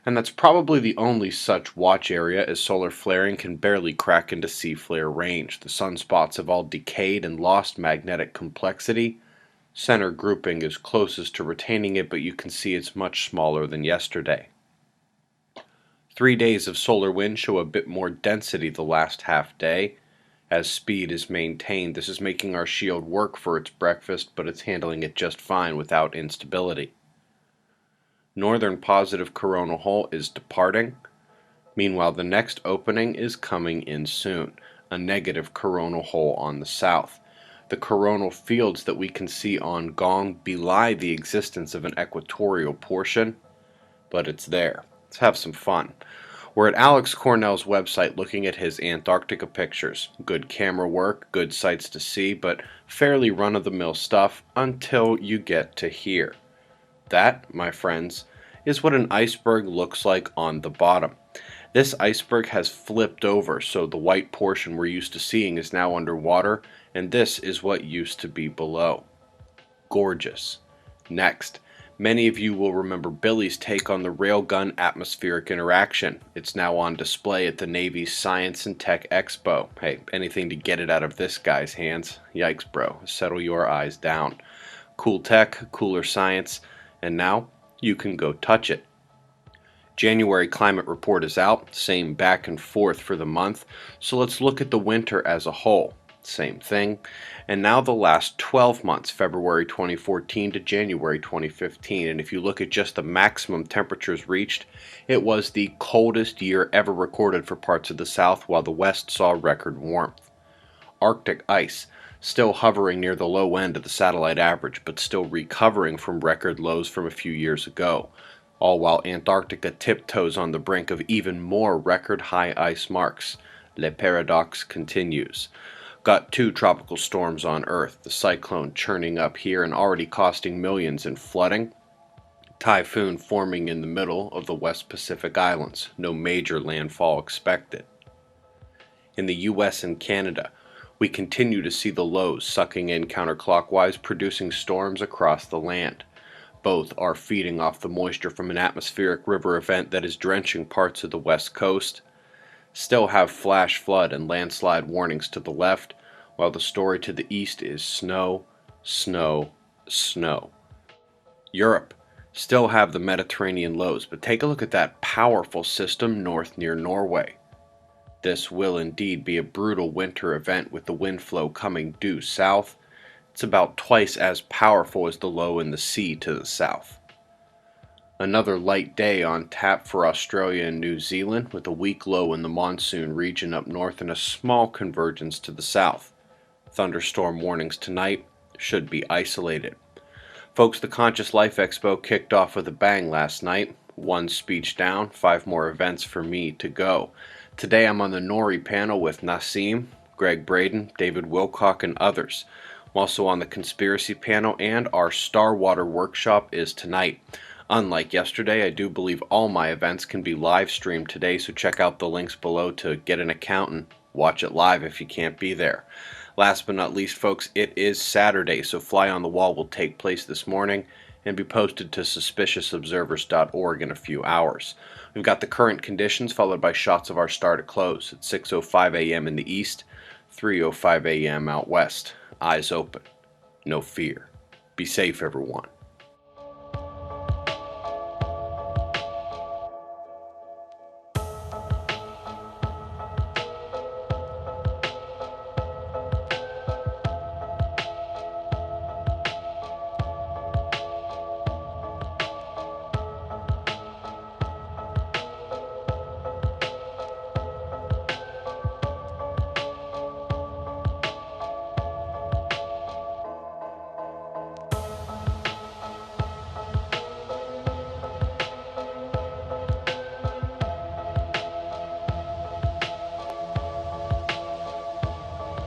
And that's probably the only such watch area, as solar flaring can barely crack into C-flare range. The sunspots have all decayed and lost magnetic complexity. Center grouping is closest to retaining it, but you can see it's much smaller than yesterday. 3 days of solar wind show a bit more density the last half day. As speed is maintained, this is making our shield work for its breakfast, but it's handling it just fine without instability. Northern positive coronal hole is departing. Meanwhile, the next opening is coming in soon, a negative coronal hole on the south. The coronal fields that we can see on Gong belie the existence of an equatorial portion, but it's there. Let's have some fun. We're at Alex Cornell's website looking at his Antarctica pictures. Good camera work, good sights to see, but fairly run-of-the-mill stuff until you get to here. That, my friends, is what an iceberg looks like on the bottom. This iceberg has flipped over, so the white portion we're used to seeing is now underwater, and this is what used to be below. Gorgeous. Next, many of you will remember Billy's take on the railgun atmospheric interaction. It's now on display at the Navy's Science and Tech Expo. Hey, anything to get it out of this guy's hands. Yikes, bro. Settle your eyes down. Cool tech, cooler science, and now you can go touch it. January climate report is out, same back and forth for the month, so let's look at the winter as a whole. Same thing. And now the last 12 months, February 2014 to January 2015, and if you look at just the maximum temperatures reached, it was the coldest year ever recorded for parts of the south, while the west saw record warmth. Arctic ice, still hovering near the low end of the satellite average, but still recovering from record lows from a few years ago, all while Antarctica tiptoes on the brink of even more record high ice marks. Le paradox continues. Got 2 tropical storms on Earth, the cyclone churning up here and already costing millions in flooding. Typhoon forming in the middle of the West Pacific Islands, no major landfall expected. In the US and Canada, we continue to see the lows sucking in counterclockwise, producing storms across the land. Both are feeding off the moisture from an atmospheric river event that is drenching parts of the west coast. Still have flash flood and landslide warnings to the left, while the story to the east is snow, snow, snow. Europe still have the Mediterranean lows, but take a look at that powerful system north near Norway. This will indeed be a brutal winter event with the wind flow coming due south. It's about twice as powerful as the low in the sea to the south. Another light day on tap for Australia and New Zealand, with a weak low in the monsoon region up north and a small convergence to the south. Thunderstorm warnings tonight should be isolated. Folks, the Conscious Life Expo kicked off with a bang last night. 1 speech down, 5 more events for me to go. Today I'm on the Nori panel with Nassim, Greg Braden, David Wilcock, and others. I'm also on the conspiracy panel, and our Starwater workshop is tonight. Unlike yesterday, I do believe all my events can be live streamed today, so check out the links below to get an account and watch it live if you can't be there. Last but not least, folks, it is Saturday, so Fly on the Wall will take place this morning and be posted to suspiciousobservers.org in a few hours. We've got the current conditions followed by shots of our star to close at 6:05 a.m. in the east, 3:05 a.m. out west. Eyes open. No fear. Be safe, everyone.